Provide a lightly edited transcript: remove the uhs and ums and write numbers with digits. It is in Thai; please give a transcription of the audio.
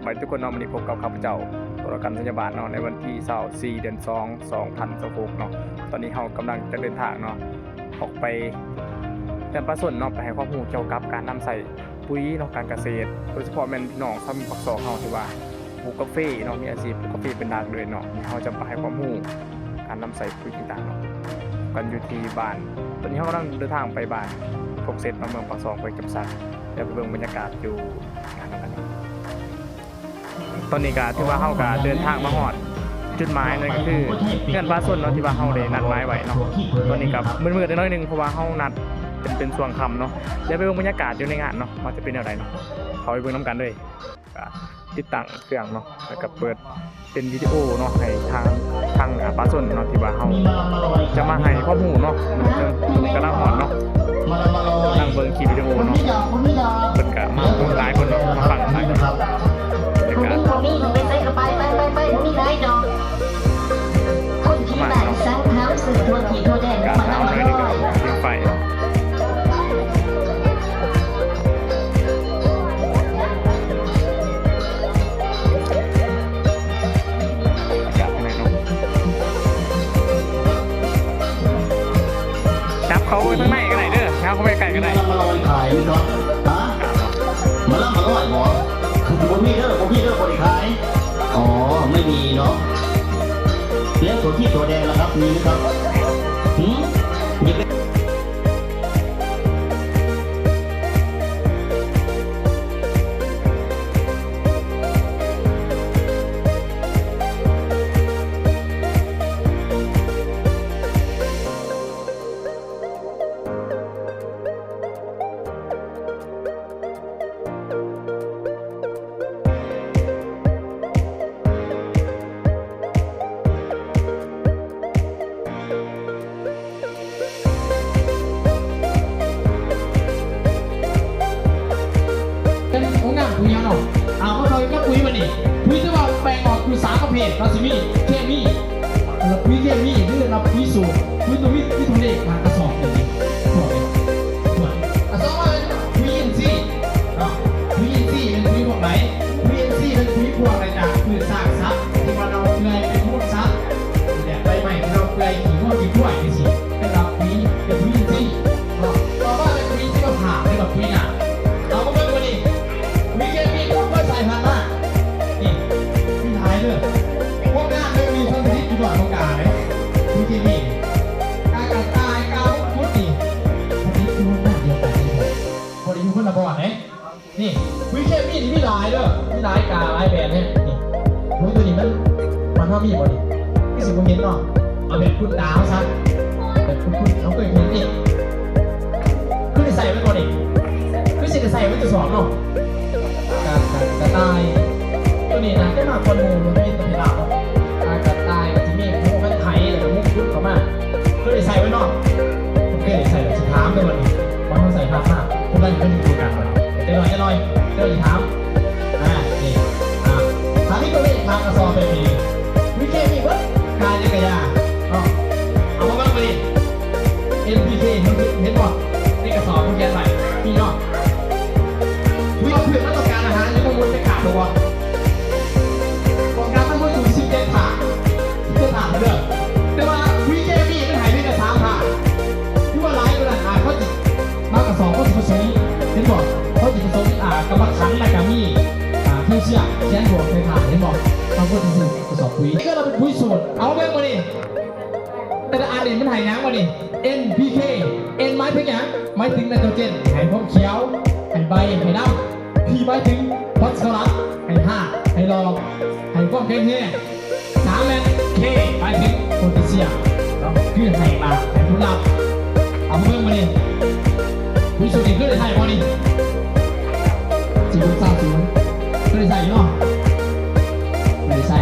ไปทุกคนเนาะวันนี้พบกับข้าพเจ้าตัวกันสัญญาบาลเนาะในวันที่24 เดือน 2 2026เนาะตอนนี้เรากำลังจะเดินทางเนาะออกไปเดินประสนเนาะไปให้ความรู้เกี่ยวกับการนำใส่ปุ๋ยเนาะการเกษตรโดยเฉพาะแม่นพี่น้องชาวปากซอกเฮาที่ว่าปลูกกาแฟเนาะมีอาชีพปลูกกาแฟเป็นหลักเลยเนาะเราจะไปให้ความรู้การนำใส่ปุ๋ยต่างๆเนาะกันอยู่ที่บ้านตอนนี้เรากำลังเดินทางไปบ้านพกเสร็จมาเมืองปากซอกไปเก็บสัตว์เดี๋ยวไปเบิ่งบรรยากาศอยู่งานกันตอนนี้ก็ที่ว่าเฮาก็เดินทางมาฮอดจุดหมายนั่นก็คือเงื่อนฟ้าส่วนเนาะที่ว่าเฮาได้นัดหมายไว้เนาะตอนนี้ก็มืดๆน้อยนึงเพราะว่าเฮานัดเป็นช่วงค่ำเนาะเดี๋ยวไปเบิ่งบรรยากาศอยู่ในงานเนาะว่าจะเป็นแนวใดเนาะเขาไปเบิ่งนํกันเลยก็ติดตั้งเครื่องเนาะแล้วก็เปิดเป็นวิดีโอเนาะให้ทางฟ้าส่วนเนาะที่ว่าเฮาจะมาให้ข้อมูลเนาะกำลังฮอดเนาะนั่งเบิ่งคลิปวิดีโอเนาะเพิ่นก็มาหลายคนเนาะมาฟังหลายคนผมนี่ผมเป็นไปก็ไปผมนี่ได้ดอกคนที่บ้านสร้างเท้าสื่อทัวขี่ทัวแดงมาแล้วมาลอยไฟจับเขาไปข้างในก็ได้เด้อจับเขาไปไกลก็ได้มาลอยขายเนาะฮะมาล่ำมาลอยหมอผมพี่เด้อคนขายอ๋อไม่มีเนาะแล้วตัวที่ตัวแดงล่ะครับมีไหมครับมีไหมปุ๋ยยังเนาะเอาเราก็ปุ๋ยมาดิปุ๋ยที่ว่าแปลงออกคือ3ประเภทเราสิมีเคมีแล้วปุ๋ยเคมีหรือเราปุ๋ยสูตรปุ๋ยตัวมีที่ตัวเลขมากระสอบเลยบอกเลยกระสอบว่าปุ๋ยอินทรีย์เนาะปุ๋ยอินทรีย์เป็นปุ๋ยพวกไหนปุ๋ยอินทรีย์เป็นปุ๋ยพวกอะไรจากพืชซากซับที่ว่าเราเกลือเป็นมูลซับเนี่ยใบใหม่ที่เราเกลือกี่ข้อกี่ถ้วยกี่สิเป็นเราปุ๋ยเป็นปุ๋ยอินทรีย์เนาะต่อมาเป็นปุ๋ยที่เราผ่าเป็นแบบปุ๋ยหนาเราก็เบิ่งมาดิมีเคมีก็ไม่ใส่พันมากนี่พี่ท้ายเลยพวกนั้นไม่มีคนผลิตอยู่หลอดโอกาสเลยมีเคมีการกระจายการพุทธิผลิตอยู่หน้าเดียวกันที่ผมผลิตอยู่คนละบอร์ดเลยนี่วิเคมีนี่พี่หลายเลยพี่หลายกาหลายแบรนด์เนี่ยนี่รู้ตัวนี้มันว่ามีบอดี้ที่สิบโมงเย็นเนาะเอาแบบคุณดาวซะแบบคุณเขาเคยเห็นนี่คือใส่ไว้ก่อนดิคือสิจะใส่ไว้จะสองเนาะกระต่ายตัวนี้นะได้มาคนมูมันไม่ตัวที่เรากระต่ายกับที่มีมุกกันไทยหรือมุกพุทธเขามาก็เลยใส่ไว้นอกโอเคใส่สุดท้ายเลยวันนี้มันต้องใส่ท้ามากพวกนั้นเป็นตัวกันเดี๋ยวลอยเดี๋ยวอีกท้ามนี่ท้ามที่ตัวเลขทางกระสอบเป็นดีวิเคมีวัดการยังไงเอามาบ้างไปดิ NPK เห็นบอกนี่กระสอบมันแกใส่พี่เนาะวิเคราะห์ต้องการอาหารยังมุ่งจะขาดตัวต้องการต้องมุ่งถึง17 ถาดที่ถาดเด้อแต่ว่าวิเคมีมันหายไปแต่3 ถาดที่ว่าไลฟ์เวลาขายเขาจิมากกว่า2เขาจะผสมเห็นบอกเขาจะผสมกระบะขันและกระมี่เพื่อเชื่อแช่หัวเคยถาดเห็นบอกเขาก็จะผสมปุ๋ยนี่ก็เราเป็นปุ๋ยสูตรเอาเรื่องมาดิแต่ละอันเนี่ยมันหายน้ำมาดิ NPK N ไม้เป็นอย่างไม้ถึงไนโตรเจนหายพวกเขียวหายใบหายน้ำพี่ไม้ถึงฟอสฟอรัสหาย5หายรอหายพวกแกงเท3แมน K ไม้ถึงโพแทสเซียมคือหายมาหายทุลับเอาเรื่องมาดิวิสุทธิ์ก็เลยใส่พอดิ4030ก็เลยใส่เนาะไม่ได้ใส่